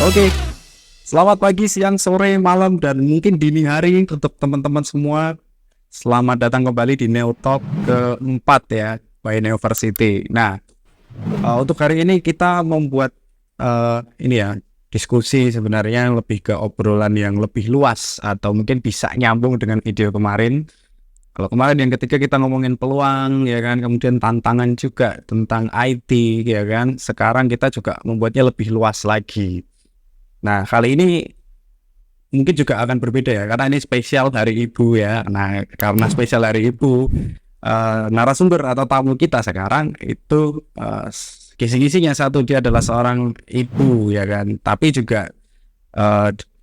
Oke, selamat pagi, siang, sore, malam, dan mungkin dini hari untuk teman-teman semua. Selamat datang kembali di Neo Talk keempat ya, by Neoversity. Nah, untuk hari ini kita membuat ini ya, diskusi sebenarnya lebih ke obrolan yang lebih luas atau mungkin bisa nyambung dengan video kemarin. Kalau kemarin yang ketiga kita ngomongin peluang ya kan, kemudian tantangan juga tentang IT ya kan. Sekarang kita juga membuatnya lebih luas lagi. Nah, kali ini mungkin juga akan berbeda ya, karena ini spesial Hari Ibu ya. Nah, karena spesial Hari Ibu, narasumber atau tamu kita sekarang itu kisi-kisinya satu, dia adalah seorang ibu ya kan. Tapi juga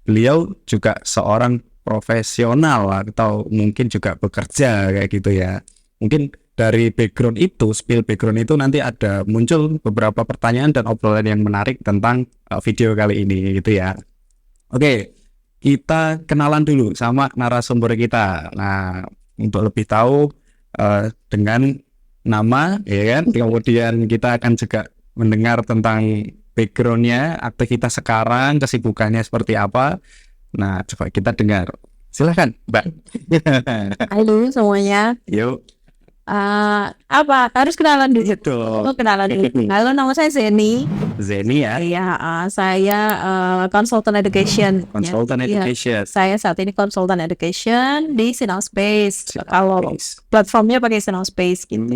beliau juga seorang profesional atau mungkin juga bekerja kayak gitu ya. Mungkin dari background itu, spill background itu nanti ada muncul beberapa pertanyaan dan obrolan yang menarik tentang video kali ini gitu ya. Oke, kita kenalan dulu sama narasumber kita. Nah, untuk lebih tahu dengan nama ya kan, kemudian kita akan juga mendengar tentang backgroundnya, aktivitas sekarang, kesibukannya seperti apa. Nah, coba kita dengar. Silakan, Mbak. Halo semuanya. Yuk. Apa harus kenalan dulu? Dong. Oh, kenalan dulu. Halo, nama saya Zeni. Zeni ya. Iya, saya konsultan education. Konsultan Ya, education. saya saat ini konsultan education di Sinau Space. Sinau Kalau Space. platformnya pakai Sinau Space gitu.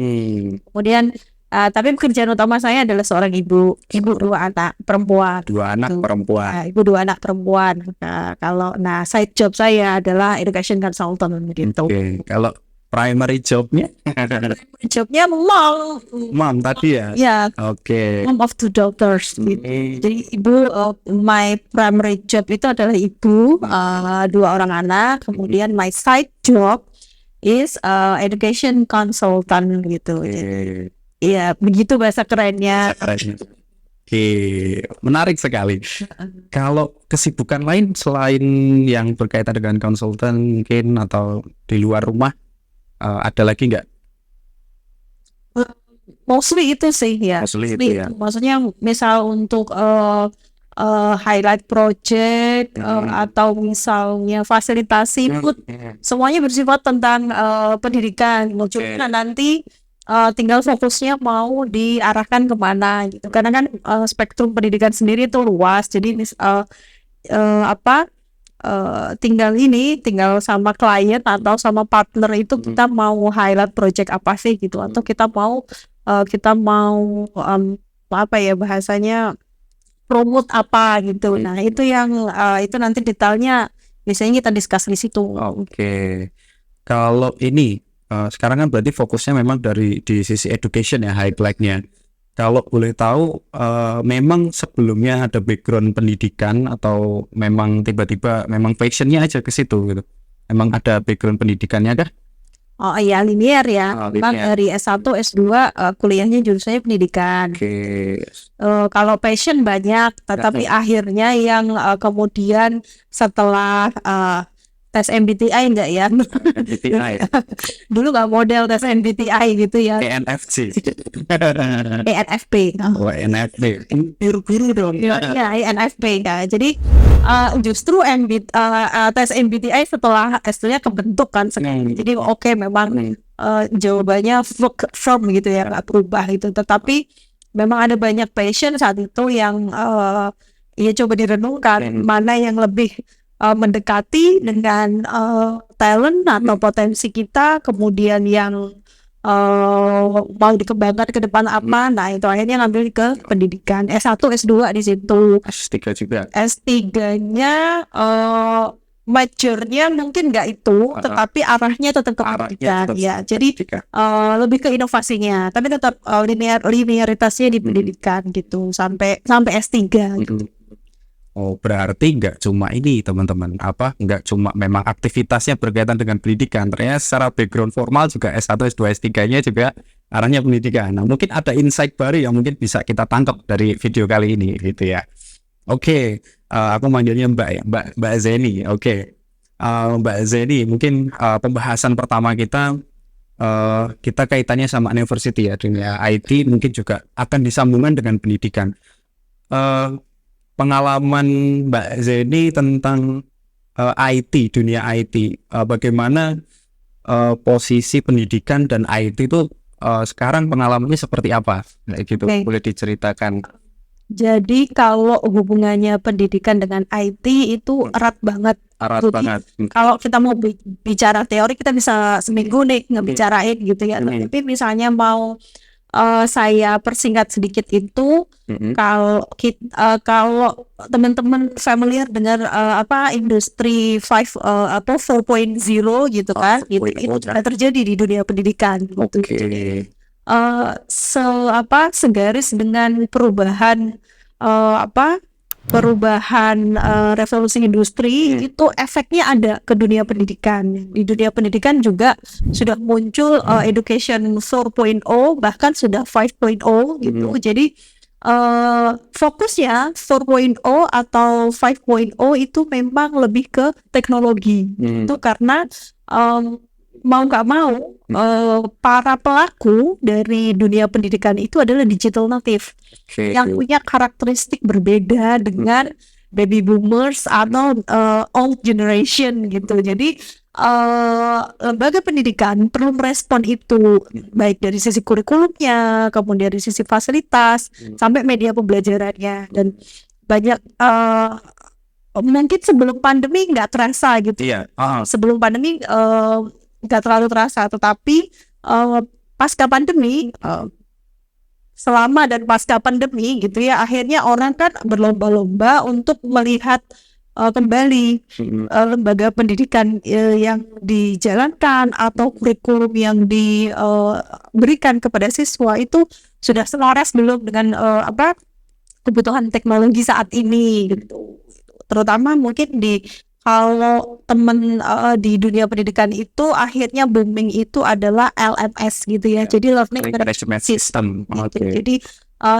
Kemudian tapi pekerjaan utama saya adalah seorang ibu dua anak perempuan. Dua anak perempuan. Nah, ibu dua anak perempuan. Nah, side job saya adalah education consultant gitu. Oke, kalau primary jobnya? Jobnya Mom tadi ya? Ya, Oke. mom of two daughters. Jadi ibu, my primary job itu adalah ibu, dua orang anak. Kemudian my side job is education consultant gitu. Iya, begitu bahasa kerennya. Oke, menarik sekali. Kalau kesibukan lain selain yang berkaitan dengan konsultan mungkin atau di luar rumah, ada lagi nggak? Mostly itu sih ya. Mostly itu ya. Maksudnya misal untuk highlight project atau misalnya fasilitasi input, semuanya bersifat tentang pendidikan. Cuma nanti tinggal fokusnya mau diarahkan kemana gitu. Karena kan spektrum pendidikan sendiri itu luas. Jadi tinggal sama klien atau sama partner itu kita mau highlight project apa sih gitu, atau kita mau apa ya bahasanya, promote apa gitu. Nah, itu yang itu nanti detailnya biasanya kita discuss di situ. Oke. Kalau ini sekarang kan berarti fokusnya memang di sisi education ya, highlight-nya. Kalau boleh tahu, memang sebelumnya ada background pendidikan atau memang tiba-tiba memang passionnya aja ke situ gitu? Memang ada background pendidikannya kah? Oh iya, linear ya. Memang dari S1, S2 kuliahnya jurusannya pendidikan. Oke. Kalau passion banyak, tetapi akhirnya yang kemudian setelah tes MBTI enggak ya? MBTI. Dulu nggak model tes MBTI gitu ya. ENFJ. ENFP. Oh, ENFP. Biru-biru dong. Ya, ENFP ya. Jadi justru tes MBTI setelah S2-nya kebentuk kan. Jadi oke, memang jawabannya firm gitu ya, nggak berubah gitu. Tetapi memang ada banyak passion saat itu yang ya coba direnungkan mana yang lebih mendekati dengan talent atau potensi kita, kemudian yang mau dikembangkan ke depan apa. Nah, itu akhirnya ngambil ke pendidikan. S1, S2 di situ. S3 juga. S3-nya majornya mungkin nggak itu, tetapi arahnya tetap ke pendidikan ya. Jadi lebih ke inovasinya, tapi tetap linearitasnya di pendidikan gitu sampai S3 gitu. Oh, berarti nggak cuma ini teman-teman, nggak cuma memang aktivitasnya berkaitan dengan pendidikan, ternyata secara background formal juga S1, S2, S3-nya juga arahnya pendidikan. Nah, mungkin ada insight baru yang mungkin bisa kita tangkap dari video kali ini gitu ya. Oke, aku manggilnya Mbak ya, Mbak Zeni. Oke, Mbak Zeni, mungkin pembahasan pertama kita kaitannya sama university ya, dunia IT mungkin juga akan disambungkan dengan pendidikan. pengalaman Mbak Zeni tentang IT, dunia IT, bagaimana posisi pendidikan dan IT itu sekarang pengalamannya seperti apa? Kayak gitu, Oke. boleh diceritakan. Jadi kalau hubungannya pendidikan dengan IT itu erat banget. Erat Jadi, banget. kalau kita mau bicara teori kita bisa seminggu nih ngebicarain gitu ya. Tapi misalnya mau saya persingkat sedikit itu, kalau teman-teman familiar dengan industri 4.0 gitu kan, itu sudah terjadi di dunia pendidikan gitu. Jadi, segaris dengan perubahan revolusi industri itu efeknya ada ke dunia pendidikan. Di dunia pendidikan juga sudah muncul education 4.0 bahkan sudah 5.0 gitu. Jadi fokusnya 4.0 atau 5.0 itu memang lebih ke teknologi. Itu karena mau nggak mau para pelaku dari dunia pendidikan itu adalah digital native yang punya karakteristik berbeda dengan baby boomers atau old generation gitu. Jadi lembaga pendidikan perlu merespon itu baik dari sisi kurikulumnya, kemudian dari sisi fasilitas sampai media pembelajarannya, dan banyak mungkin sebelum pandemi nggak terasa gitu. Sebelum pandemi nggak terlalu terasa, tetapi pasca pandemi, selama dan pasca pandemi gitu ya, akhirnya orang kan berlomba-lomba untuk melihat kembali lembaga pendidikan yang dijalankan atau kurikulum yang diberikan kepada siswa itu sudah selaras belum dengan kebutuhan teknologi saat ini gitu. Terutama mungkin kalau teman di dunia pendidikan itu akhirnya booming itu adalah LMS gitu ya. Jadi Learning Management System. Jadi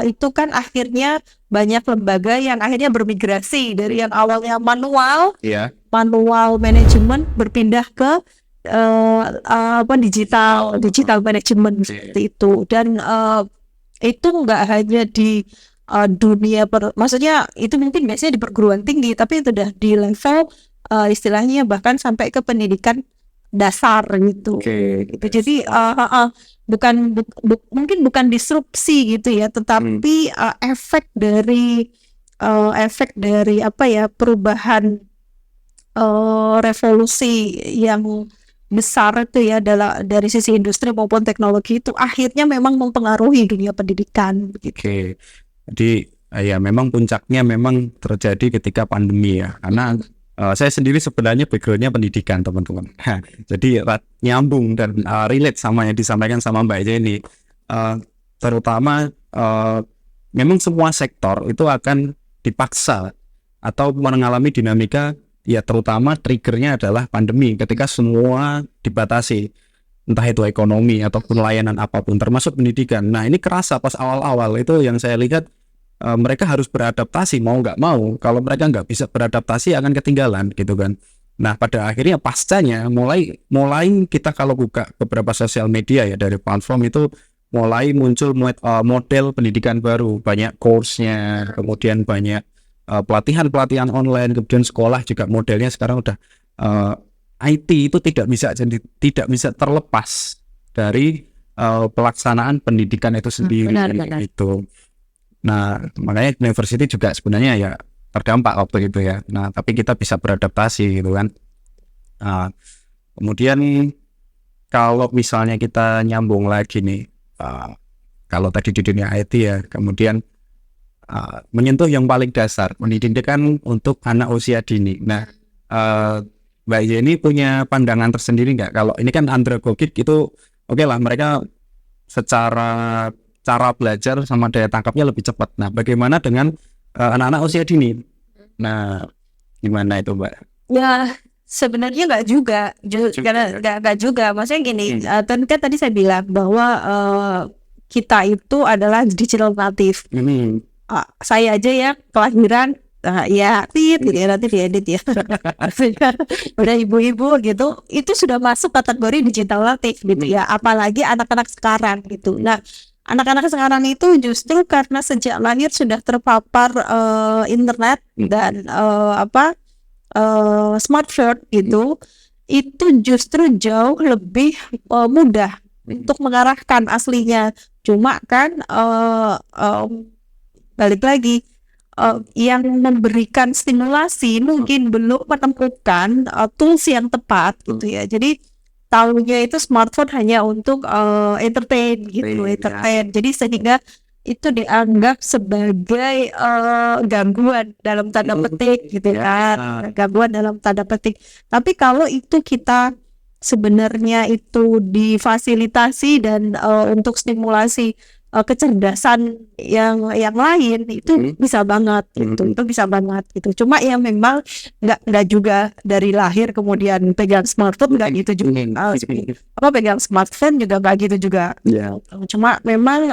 itu kan akhirnya banyak lembaga yang akhirnya bermigrasi dari yang awalnya manual manajemen berpindah ke digital management seperti itu. Dan itu nggak hanya di dunia maksudnya itu mungkin biasanya di perguruan tinggi, tapi itu udah di level istilahnya bahkan sampai ke pendidikan dasar gitu. Jadi mungkin bukan disrupsi gitu ya, tetapi efek dari perubahan revolusi yang besar itu ya dari sisi industri maupun teknologi itu akhirnya memang mempengaruhi dunia pendidikan begitu. Jadi ya memang puncaknya memang terjadi ketika pandemi ya, karena saya sendiri sebenarnya backgroundnya pendidikan teman-teman. Jadi nyambung dan relate sama yang disampaikan sama Mbak Jenny. Terutama memang semua sektor itu akan dipaksa atau mengalami dinamika ya, terutama triggernya adalah pandemi ketika semua dibatasi, entah itu ekonomi ataupun layanan apapun termasuk pendidikan. Nah ini kerasa pas awal-awal itu yang saya lihat, mereka harus beradaptasi mau nggak mau. Kalau mereka nggak bisa beradaptasi akan ketinggalan gitu kan. Nah pada akhirnya pascanya mulai kita kalau buka beberapa sosial media ya, dari platform itu mulai muncul model pendidikan baru, banyak course-nya, kemudian banyak pelatihan online, kemudian sekolah juga modelnya sekarang udah IT itu tidak bisa terlepas dari pelaksanaan pendidikan itu sendiri. Benar. Itu. Nah, makanya university juga sebenarnya ya terdampak waktu itu ya. Nah, tapi kita bisa beradaptasi gitu kan. Kemudian kalau misalnya kita nyambung lagi nih, kalau tadi di dunia IT ya, kemudian menyentuh yang paling dasar, pendidikan untuk anak usia dini. Nah, Mbak Yeni punya pandangan tersendiri nggak? Kalau ini kan andragogik itu oke lah, mereka secara cara belajar sama daya tangkapnya lebih cepat. Nah, bagaimana dengan anak-anak usia dini? Nah, gimana itu, Mbak? Ya, sebenarnya nggak juga. Nggak juga. Maksudnya gini, kan tadi saya bilang bahwa kita itu adalah digital native. Saya aja ya kelahiran nanti diedit ya. Udah ibu-ibu gitu, itu sudah masuk kategori digital native gitu ya. Apalagi anak-anak sekarang gitu. Nah, anak-anak sekarang itu justru karena sejak lahir sudah terpapar internet dan smartphone gitu, itu justru jauh lebih mudah untuk mengarahkan aslinya. Cuma kan balik lagi, yang memberikan stimulasi mungkin belum menemukan tools yang tepat gitu ya. Jadi tahunya itu smartphone hanya untuk entertain gitu, entertain. Jadi sehingga itu dianggap sebagai gangguan dalam tanda petik gitu kan, gangguan dalam tanda petik. Tapi kalau itu kita sebenarnya itu difasilitasi dan untuk stimulasi kecerdasan yang lain itu bisa banget gitu, itu bisa banget gitu. Cuma ya memang nggak juga dari lahir kemudian pegang smartphone, nggak gitu juga. Pegang smartphone juga nggak gitu juga. Cuma memang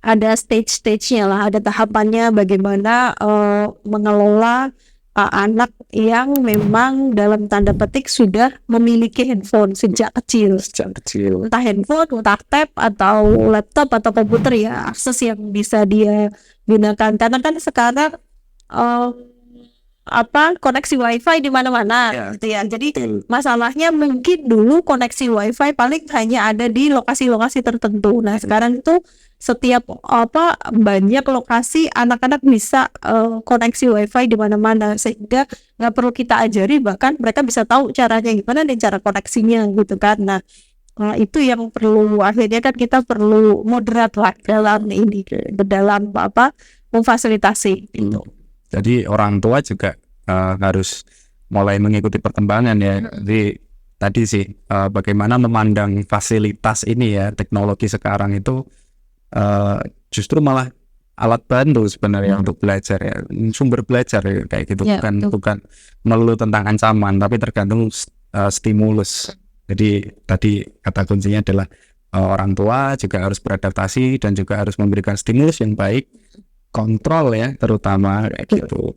ada stage-stage-nya lah, ada tahapannya bagaimana mengelola anak yang memang dalam tanda petik sudah memiliki handphone sejak kecil. Entah handphone, entah tab atau laptop atau komputer ya, akses yang bisa dia gunakan. Karena kan sekarang koneksi wifi di mana-mana gitu ya. Jadi masalahnya mungkin dulu koneksi wifi paling hanya ada di lokasi-lokasi tertentu. Nah, sekarang itu setiap banyak lokasi anak-anak bisa koneksi wifi di mana-mana, sehingga nggak perlu kita ajari, bahkan mereka bisa tahu caranya gimana dan cara koneksinya gitu kan. Nah, itu yang perlu, akhirnya kan kita perlu moderat lah dalam ini, dalam memfasilitasi itu. Jadi orang tua juga harus mulai mengikuti perkembangan ya. Jadi tadi sih bagaimana memandang fasilitas ini ya, teknologi sekarang itu justru malah alat bantu sebenarnya untuk belajar ya, sumber belajar ya, kayak gitu. Bukan melulu tentang ancaman, tapi tergantung stimulus. Jadi tadi kata kuncinya adalah orang tua juga harus beradaptasi dan juga harus memberikan stimulus yang baik, kontrol ya terutama kayak gitu.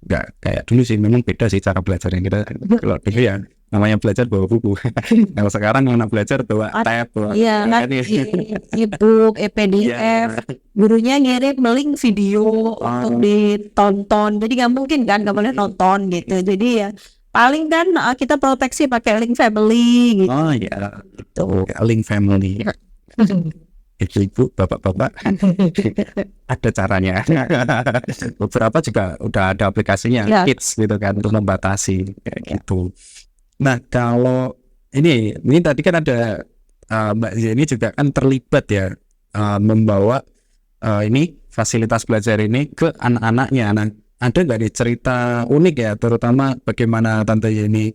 Nggak kayak dulu sih, memang beda sih cara belajarnya kita. Kalau dulu ya namanya belajar bawa buku. Kalau sekarang anak belajar bawa tab, e-book, PDF, gurunya ngirim link video untuk ditonton. Jadi nggak mungkin kan, nggak boleh nonton gitu. Jadi ya paling kan kita proteksi pakai link family gitu. Itu link family. Ibu, bapak-bapak, ada caranya. Beberapa juga udah ada aplikasinya, Kids gitu kan, untuk membatasi kayak gitu. Nah, kalau ini tadi kan ada Mbak Zeni juga kan terlibat ya, membawa ini fasilitas belajar ini ke anak-anaknya. Nah, ada nggak nih cerita unik ya, terutama bagaimana Tante Yeni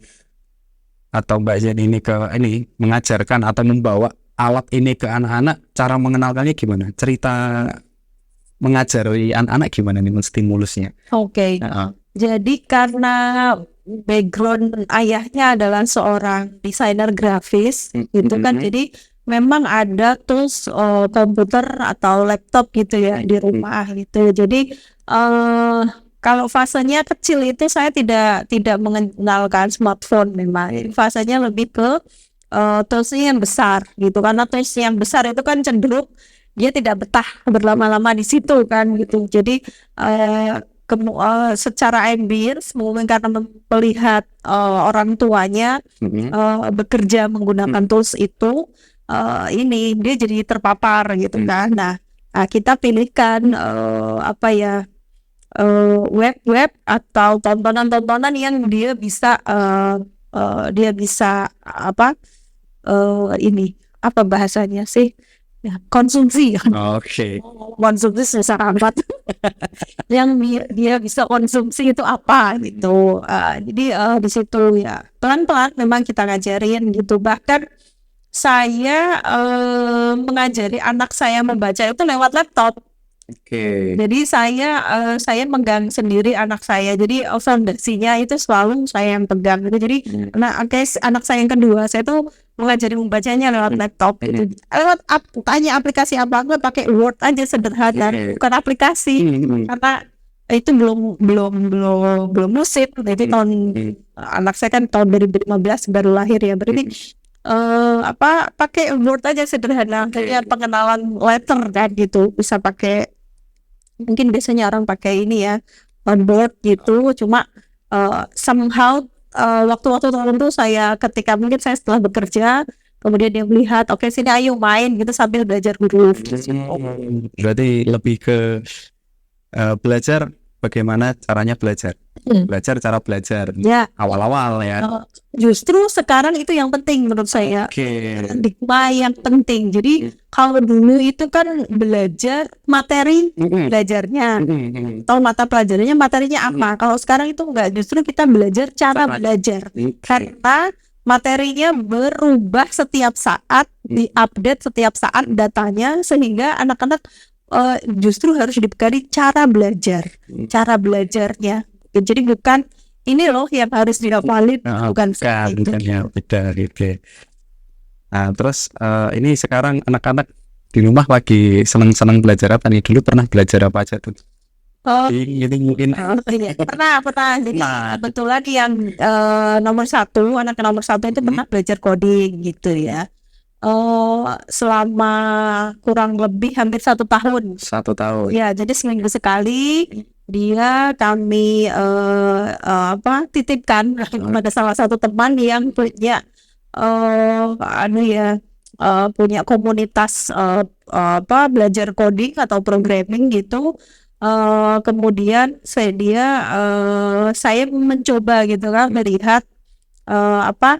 atau Mbak Zeni ini mengajarkan atau membawa alat ini ke anak-anak, cara mengenalkannya gimana? Cerita mengajari anak-anak gimana nih menstimulusnya? Jadi karena background ayahnya adalah seorang desainer grafis gitu kan, jadi memang ada tools komputer atau laptop gitu ya di rumah gitu. Jadi kalau fasenya kecil itu saya tidak mengenalkan smartphone, memang fasenya lebih ke toolsnya yang besar gitu, karena tools yang besar itu kan cenderung dia tidak betah berlama-lama di situ kan gitu. Jadi secara ambience mungkin karena melihat orang tuanya bekerja menggunakan tools itu, ini dia jadi terpapar gitu kan. Nah, kita pilihkan web atau tontonan-tontonan yang dia bisa apa bahasanya sih ya, konsumsi kan. Konsumsi secara amat yang dia bisa konsumsi itu apa gitu. Jadi di situ ya pelan-pelan memang kita ngajarin gitu. Bahkan saya mengajari anak saya membaca itu lewat laptop. Jadi saya megang sendiri anak saya. Jadi fondasinya itu selalu saya yang pegang gitu. Jadi anak saya yang kedua, saya tuh mengajari membacanya lewat laptop gitu. Lewat tanya aplikasi apa, enggak pakai Word aja sederhana, bukan aplikasi. Karena itu belum musim. Jadi anak saya kan tahun 2015 baru lahir ya. Berarti pakai Word aja sederhana, kayak pengenalan letter kan gitu, bisa pakai, mungkin biasanya orang pakai ini ya, Word gitu, cuma somehow waktu-waktu tertentu saya, ketika mungkin saya setelah bekerja, kemudian dia melihat, oke sini ayo main gitu sambil belajar huruf. Berarti lebih ke belajar bagaimana caranya belajar. Belajar cara belajar. Ya, Awal-awal ya. justru sekarang itu yang penting menurut saya. Oke. Paradigma yang penting. Jadi kalau dulu itu kan belajar materi belajarnya, atau mata pelajarannya materinya apa. Kalau sekarang itu enggak, justru kita belajar cara belajar. Karena materinya berubah setiap saat, diupdate setiap saat datanya, sehingga anak-anak justru harus dibekali cara belajarnya. Jadi bukan ini loh yang harus dihafalin, bukan seperti itu. Ya, beda gitu. Nah, terus ini sekarang anak-anak di rumah lagi senang-senang belajar apa nih? Dulu pernah belajar apa aja tuh? Ini mungkin Iya. Pernah. Jadi kebetulan yang anak nomor satu itu pernah belajar coding gitu ya. Selama kurang lebih hampir 1 tahun. 1 tahun. Ya, jadi seminggu sekali dia kami titipkan kepada salah satu teman yang punya punya komunitas belajar coding atau programming gitu. Kemudian saya mencoba gitu kan, melihat apakah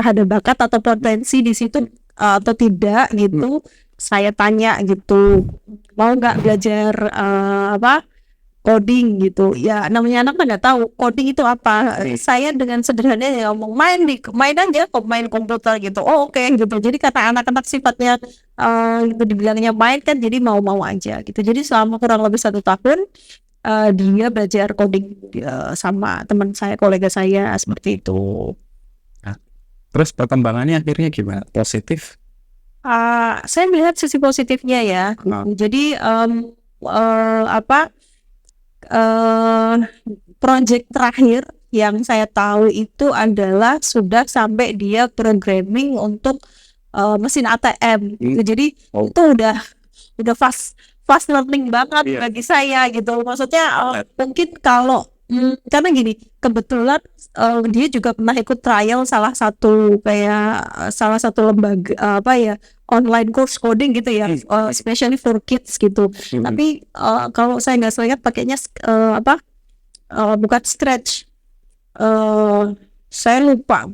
ada bakat atau potensi di situ atau tidak gitu. Saya tanya gitu, mau nggak belajar coding gitu. Ya namanya anak kan nggak tahu coding itu apa. Saya dengan sederhananya ngomong main aja, main komputer gitu. Oh oke gitu. Jadi karena anak-anak sifatnya gitu, dibilangnya main kan, jadi mau aja gitu. Jadi selama kurang lebih 1 tahun dia belajar coding sama teman saya, kolega saya, seperti itu. Nah, terus perkembangannya akhirnya gimana? Positif? Saya melihat sisi positifnya ya. Jadi project terakhir yang saya tahu itu adalah sudah sampai dia programming untuk mesin ATM. Jadi itu udah fast learning banget bagi saya gitu. Maksudnya mungkin kalau karena gini, kebetulan dia juga pernah ikut trial salah satu lembaga online course coding gitu ya, especially for kids gitu. Tapi kalau saya nggak salah pakainya bukan Scratch, saya lupa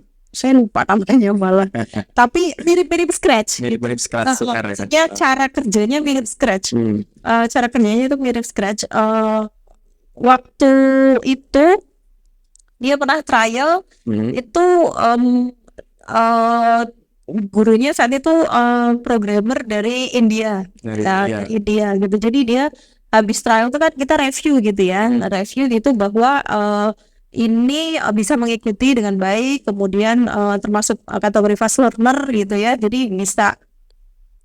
namanya malah. Tapi mirip Scratch. Mirip Scratch. Maksudnya cara kerjanya mirip Scratch. Cara kerjanya itu mirip Scratch. Waktu itu dia pernah trial, itu gurunya saat itu programmer dari India, dari India gitu. Jadi dia habis trial itu kan kita review gitu ya, review gitu bahwa ini bisa mengikuti dengan baik, kemudian termasuk kategori fast learner gitu ya. Jadi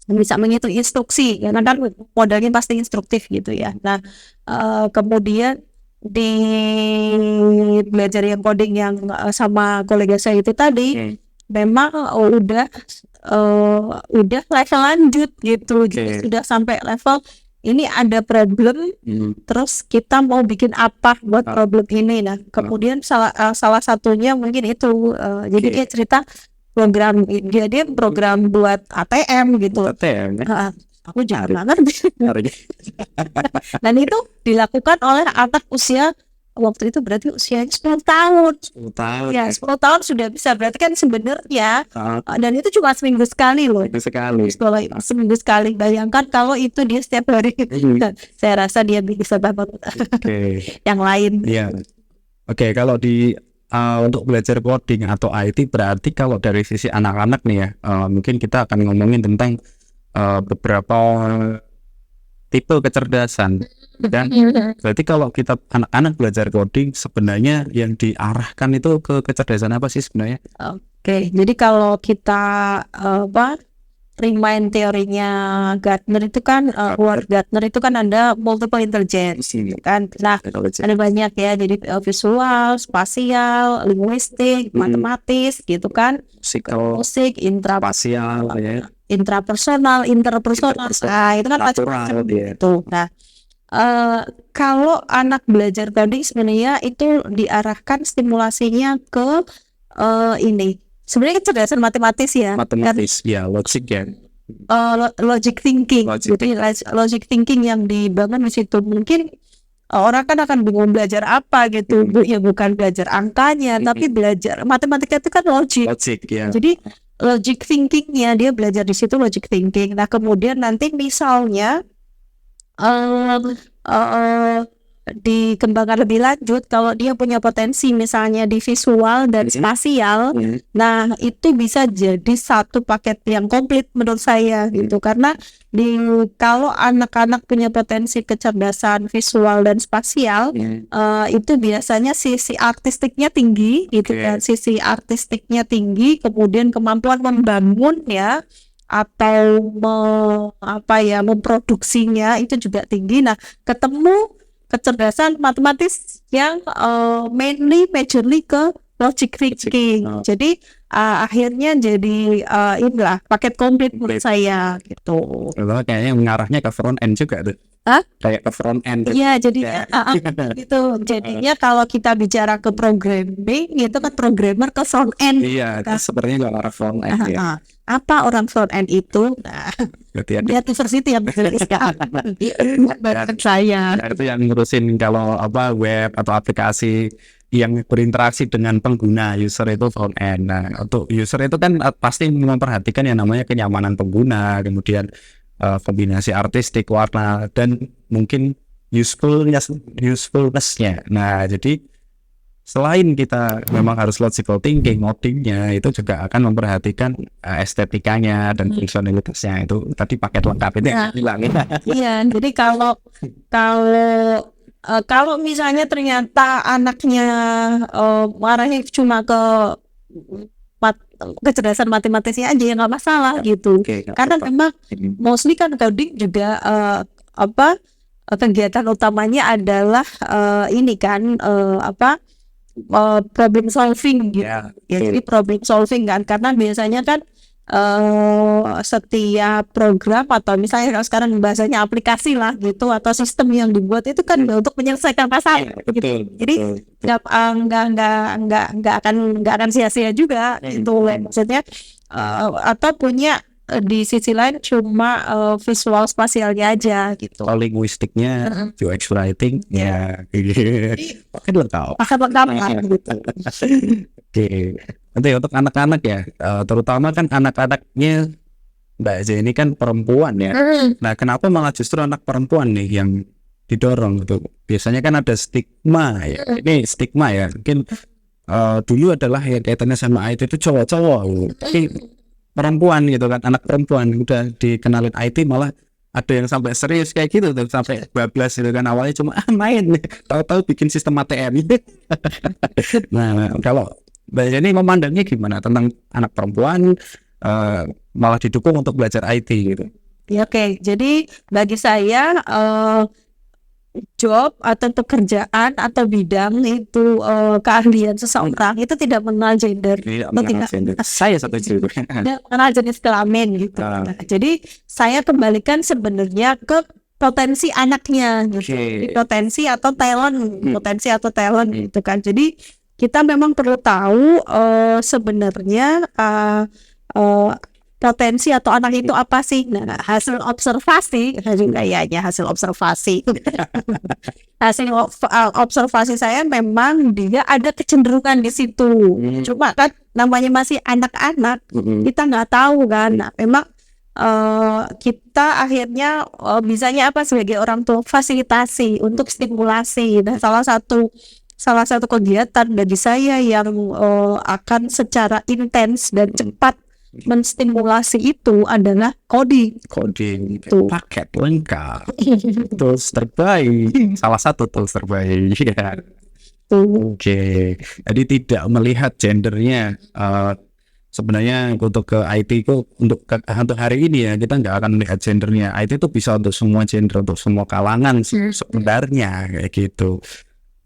bisa menghitung instruksi, karena kan modalnya pasti instruktif gitu ya. Nah, kemudian di belajar yang coding yang sama kolega saya itu tadi, memang udah level lanjut gitu. Jadi sudah sampai level ini ada problem, terus kita mau bikin apa buat problem ini. Nah, kemudian salah satunya mungkin itu, jadi dia cerita program buat ATM gitu. ATM ya? Aku jarang ngerti. Dan itu dilakukan oleh anak usia waktu itu berarti usianya 10 tahun. 10 tahun. Ya, 10 tahun sudah bisa. Berarti kan sebenarnya dan itu cuma seminggu sekali loh. Seminggu sekali. Bayangkan kalau itu dia setiap hari. Saya rasa dia bisa banget yang lain. Iya. Oke, kalau untuk belajar coding atau IT, berarti kalau dari sisi anak-anak nih ya, mungkin kita akan ngomongin tentang beberapa tipe kecerdasan. Dan berarti kalau kita anak-anak belajar coding, sebenarnya yang diarahkan itu ke kecerdasan apa sih sebenarnya? Oke, jadi kalau kita remind teorinya Gardner itu kan Howard Gardner itu kan ada multiple intelligence gitu kan. Nah, ada banyak ya, jadi visual, spasial, linguistik, matematis gitu kan, musik, spasial ya, intrapersonal, interpersonal. Nah, itu kan macam-macam gitu. Nah, kalau anak belajar coding sebenarnya itu diarahkan stimulasinya ke ini. Sebenarnya kecerdasan matematis ya. matematis ya, logik ya. Logic thinking. Jadi logic thinking yang dibangun di situ. Mungkin orang kan akan bingung belajar apa gitu. Ya bukan belajar angkanya, tapi belajar matematika itu kan logik ya. Jadi logic thinkingnya dia belajar di situ, logic thinking. Nah, kemudian nanti misalnya dikembangkan lebih lanjut kalau dia punya potensi misalnya di visual dan spasial. Nah, itu bisa jadi satu paket yang komplit menurut saya gitu, karena kalau anak-anak punya potensi kecerdasan visual dan spasial, itu biasanya sisi artistiknya tinggi gitu kan, sisi artistiknya tinggi, kemudian kemampuan membangun ya atau memproduksinya itu juga tinggi. Nah, ketemu kecerdasan matematis yang majorly ke logic thinking. Jadi akhirnya jadi inilah paket komplit menurut saya gitu. Kayaknya mengarahnya ke front end juga tuh. Kayak ke front end. Iya, jadi gitu. Jadinya kalau kita bicara ke programming itu kan programmer ke front end. Iya, itu sebenarnya nggak arah front end ya. Apa orang front end itu? Nah, University yang bahkan saya. Itu yang ngurusin kalau web atau aplikasi yang berinteraksi dengan pengguna, user itu front end. Nah, untuk user itu kan pasti memperhatikan yang namanya kenyamanan pengguna, kemudian kombinasi artistik, warna, dan mungkin usefulness-nya. Nah, jadi selain kita memang harus logical thinking, codingnya itu juga akan memperhatikan estetikanya dan fungsionalitasnya. Itu tadi paket lengkap itu bilangin. Iya, jadi kalau misalnya ternyata anaknya marahnya cuma ke kecerdasan matematisnya aja, ya nggak masalah gitu. Karena memang mostly kan coding juga kegiatan utamanya adalah ini kan problem solving gitu. Jadi problem solving kan, karena biasanya kan setiap program atau misalnya kalau sekarang bahasanya aplikasi lah gitu, atau sistem yang dibuat itu kan untuk menyelesaikan masalah gitu. Jadi nggak akan sia-sia juga itu maksudnya, atau punya di sisi lain cuma visual spasialnya aja gitu. Kalau linguistiknya, UX writing, ya pakai lengkap gitu. Oke. Nanti untuk anak-anak ya, terutama kan anak-anaknya Mbak J ini kan perempuan ya. Nah, kenapa malah justru anak perempuan nih yang didorong gitu? Biasanya kan ada stigma ya. Ini stigma ya. Mungkin dulu adalah yang kaitannya sama IT itu cowok-cowok. Tapi perempuan gitu kan, anak perempuan udah dikenalin IT malah ada yang sampai serius kayak gitu tuh, sampai bablas gitu kan. Awalnya cuma main, tahu-tahu bikin sistem ATM. Nah, kalau Mbak Jenny memandangnya gimana tentang anak perempuan malah didukung untuk belajar IT gitu? Ya, oke. Jadi bagi saya job atau pekerjaan atau bidang itu keahlian seseorang itu tidak mengenal gender. Saya setuju. Tidak mengenal jenis kelamin gitu. Nah, jadi saya kembalikan sebenarnya ke potensi anaknya gitu. Potensi atau talent gitu kan. Jadi kita memang perlu tahu sebenarnya potensi atau anak itu apa sih. Nah, hasil observasi saya memang dia ada kecenderungan di situ. Cuma kan namanya masih anak-anak, kita nggak tahu kan. Nah, memang kita akhirnya bisanya apa sebagai orang tua, fasilitasi untuk stimulasi. Nah, salah satu kegiatan bagi saya yang akan secara intens dan cepat menstimulasi itu adalah coding itu paket lengkap, tools terbaik, salah satu tools terbaik ya. Oke, jadi tidak melihat gendernya, sebenarnya untuk ke IT itu untuk hari ini ya kita nggak akan melihat gendernya. IT itu bisa untuk semua gender, untuk semua kalangan sebenarnya kayak gitu.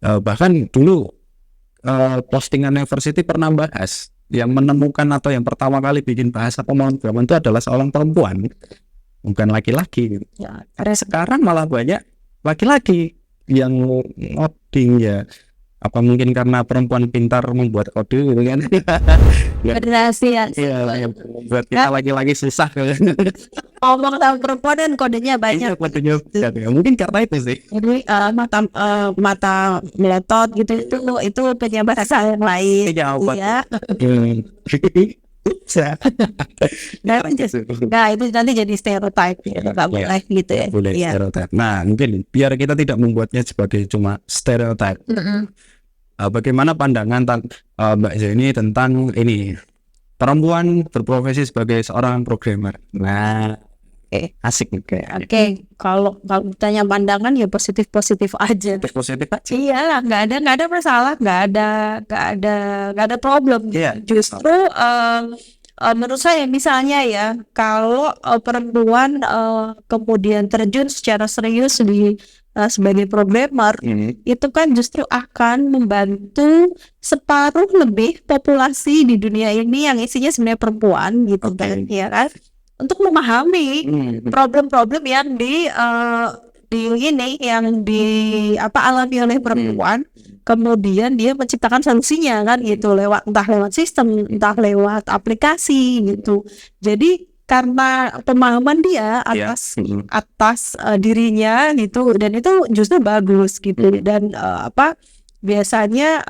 Bahkan dulu postingan university pernah bahas yang menemukan atau yang pertama kali bikin bahasa pemrograman itu adalah seorang perempuan, bukan laki-laki. Ya, Karena sekarang malah banyak laki-laki yang ngoding ya. Apa mungkin karena perempuan pintar membuat kode gitu kan? generasi ya. Iya, buat kita lagi-lagi susah. Ngomong sama perempuan dan kodenya banyak. Iya, kodenya banyak ya. Mungkin karena itu sih. Jadi mata meletot gitu itu punya bahasa yang lain. Iya, apa Iya. Nah itu nanti jadi stereotype ya, nggak boleh gitu ya. Boleh Iya. stereotip. Nah, mungkin biar kita tidak membuatnya sebagai cuma stereotip. Bagaimana pandangan Mbak Zeni tentang ini perempuan berprofesi sebagai seorang programmer? Nah, asik nih kayaknya. Oke, kalau ditanya pandangan ya positif aja. Positif aja. Iyalah, nggak ada masalah, nggak ada problem. Iya. Justru menurut saya misalnya ya, kalau perempuan kemudian terjun secara serius sebagai programmer, itu kan justru akan membantu separuh lebih populasi di dunia ini yang isinya sebenarnya perempuan gitu kan, ya kan, untuk memahami problem-problem yang alami oleh perempuan, kemudian dia menciptakan solusinya kan gitu entah lewat sistem, entah lewat aplikasi gitu. Jadi karena pemahaman dia atas dirinya gitu, dan itu justru bagus gitu, dan biasanya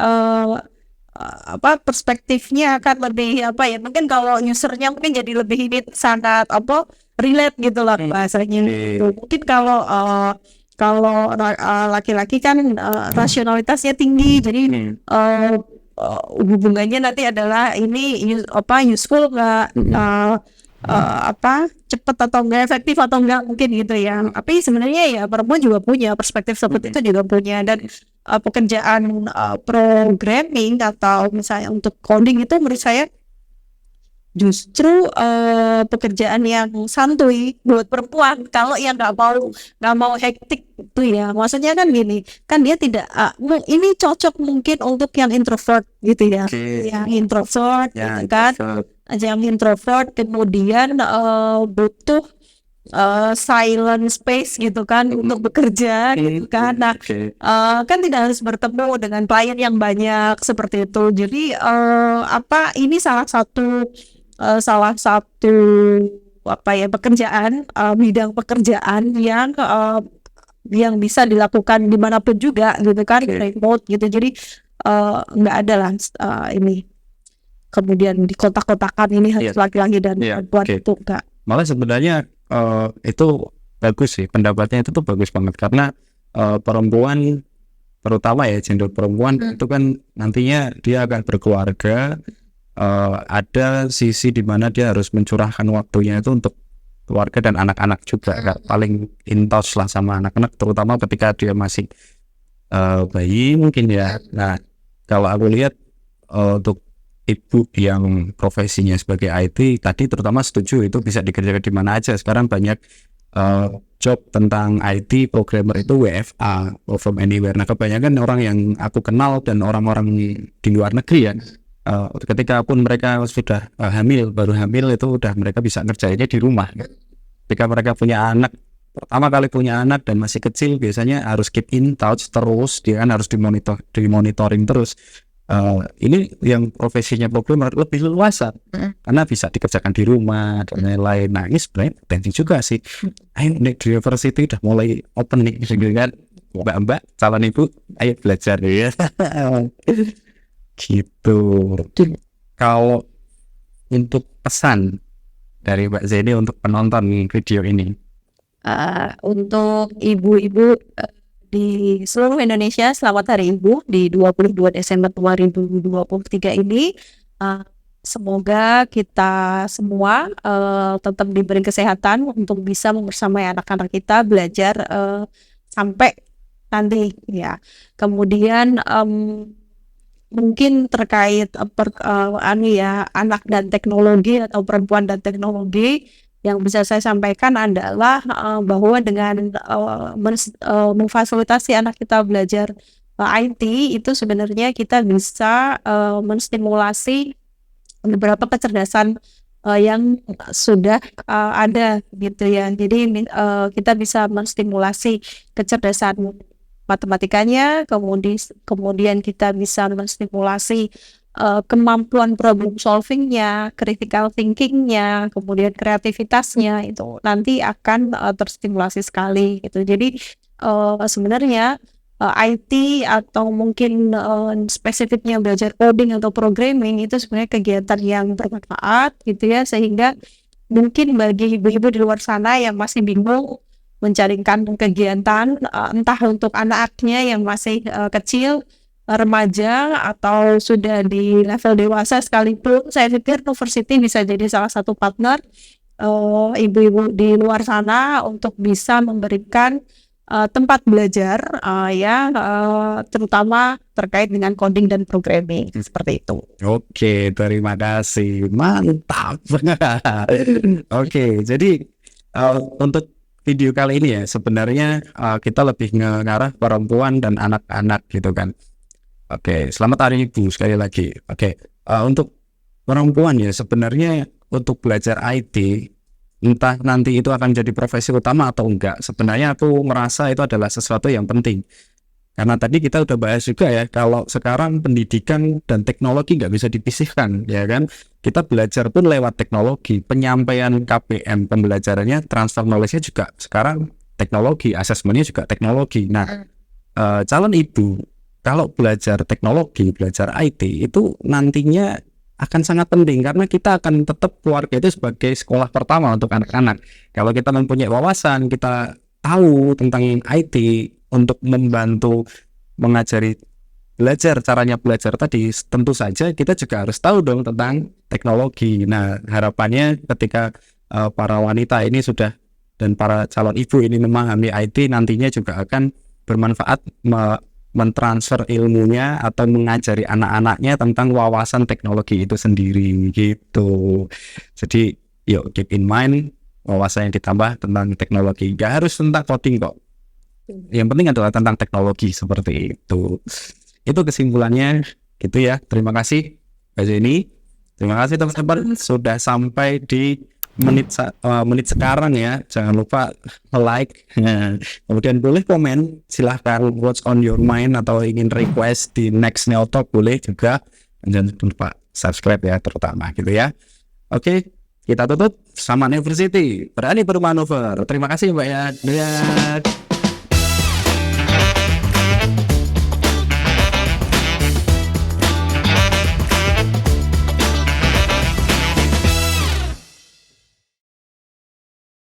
perspektifnya akan lebih mungkin kalau usernya mungkin jadi lebih ini sangat relate gitu lah bahasanya gitu. Mungkin kalau laki-laki kan rasionalitasnya tinggi, jadi hubungannya nanti adalah ini useful nggak, cepat atau enggak, efektif atau enggak, mungkin gitu ya. Tapi sebenarnya ya perempuan juga punya perspektif seperti itu juga punya, dan pekerjaan programming atau misalnya untuk coding itu menurut saya justru pekerjaan yang santuy buat perempuan kalau yang nggak mau hektik itu ya. Maksudnya kan gini, kan dia tidak ini cocok mungkin untuk yang introvert gitu ya, yang introvert gitu kan, yang introvert kemudian butuh silent space gitu kan untuk bekerja gitu kan. Nah kan tidak harus bertemu dengan klien yang banyak seperti itu. Jadi ini salah satu pekerjaan, bidang pekerjaan yang bisa dilakukan dimanapun juga gitu kan, remote gitu. Jadi nggak ada lah ini kemudian di kotak-kotakan ini harus laki-laki dan perempuan itu enggak. Malah sebenarnya itu bagus sih, pendapatnya itu tuh bagus banget, karena perempuan terutama ya gender perempuan itu kan nantinya dia akan berkeluarga. Ada sisi di mana dia harus mencurahkan waktunya itu untuk keluarga dan anak-anak juga, paling in touch lah sama anak-anak, terutama ketika dia masih bayi mungkin ya. Nah kalau aku lihat untuk ibu yang profesinya sebagai IT tadi terutama setuju, itu bisa dikerjakan di mana aja. Sekarang banyak job tentang IT programmer itu WFA, work from anywhere. Nah kebanyakan orang yang aku kenal dan orang-orang di luar negeri ya, ketika pun mereka sudah baru hamil itu udah mereka bisa ngerjainnya di rumah. Ketika mereka punya anak, pertama kali punya anak dan masih kecil, biasanya harus keep in touch terus, dia kan harus dimonitoring terus. Ini yang profesinya programmer lebih leluasa karena bisa dikerjakan di rumah dan lain-lain. Nah ini sebenarnya penting juga sih. Ayo di university udah mulai open nih gitu kan, mbak-mbak calon ibu ayo belajar ya. Gitu. Kalau untuk pesan dari Mbak Zeni untuk penonton video ini, untuk ibu-ibu di seluruh Indonesia, selamat Hari Ibu di 22 Desember 2023 ini. Semoga kita semua tetap diberi kesehatan untuk bisa membersamai anak-anak kita belajar sampai nanti ya. Kemudian mungkin terkait anak dan teknologi atau perempuan dan teknologi, yang bisa saya sampaikan adalah bahwa dengan memfasilitasi anak kita belajar IT, itu sebenarnya kita bisa menstimulasi beberapa kecerdasan yang sudah ada gitu ya. Jadi kita bisa menstimulasi kecerdasan matematikanya, kemudian kita bisa menstimulasi kemampuan problem solvingnya, critical thinkingnya, kemudian kreativitasnya, itu nanti akan terstimulasi sekali gitu. Jadi sebenarnya IT atau mungkin spesifiknya belajar coding atau programming itu sebenarnya kegiatan yang bermanfaat gitu ya, sehingga mungkin bagi ibu-ibu di luar sana yang masih bingung mencarikan kegiatan entah untuk anaknya yang masih kecil, remaja, atau sudah di level dewasa sekalipun, saya pikir Nuversity bisa jadi salah satu partner ibu-ibu di luar sana untuk bisa memberikan tempat belajar terutama terkait dengan coding dan programming seperti itu. Oke, terima kasih. Mantap. Oke, jadi untuk video kali ini ya sebenarnya kita lebih ngarah perempuan dan anak-anak gitu kan. Oke, selamat hari Ibu sekali lagi. Oke, untuk perempuan ya sebenarnya untuk belajar IT, entah nanti itu akan jadi profesi utama atau enggak, sebenarnya aku merasa itu adalah sesuatu yang penting. Karena tadi kita udah bahas juga ya, kalau sekarang pendidikan dan teknologi nggak bisa dipisahkan, ya kan? Kita belajar pun lewat teknologi, penyampaian KPM, pembelajarannya, transfer knowledge-nya juga sekarang teknologi, asesmennya juga teknologi. Nah, calon ibu, kalau belajar teknologi, belajar IT, itu nantinya akan sangat penting karena kita akan tetap keluarga itu sebagai sekolah pertama untuk anak-anak. Kalau kita mempunyai wawasan, kita tahu tentang IT untuk membantu mengajari belajar, caranya belajar tadi, tentu saja kita juga harus tahu dong tentang teknologi. Nah, harapannya ketika para wanita ini sudah dan para calon ibu ini memahami IT, nantinya juga akan bermanfaat mentransfer ilmunya atau mengajari anak-anaknya tentang wawasan teknologi itu sendiri gitu. Jadi yuk keep in mind wawasan yang ditambah tentang teknologi, gak harus tentang coding kok, yang penting adalah tentang teknologi seperti itu. Itu kesimpulannya gitu ya. Terima kasih Mbak Jenny, terima kasih teman-teman sudah sampai di menit sekarang ya. Jangan lupa like, kemudian boleh komen, silahkan what's on your mind atau ingin request di next Neo Talk boleh juga. Jangan lupa subscribe ya terutama gitu ya. Oke, kita tutup sama Nuversity, berani bermanuver. Terima kasih Mbak ya.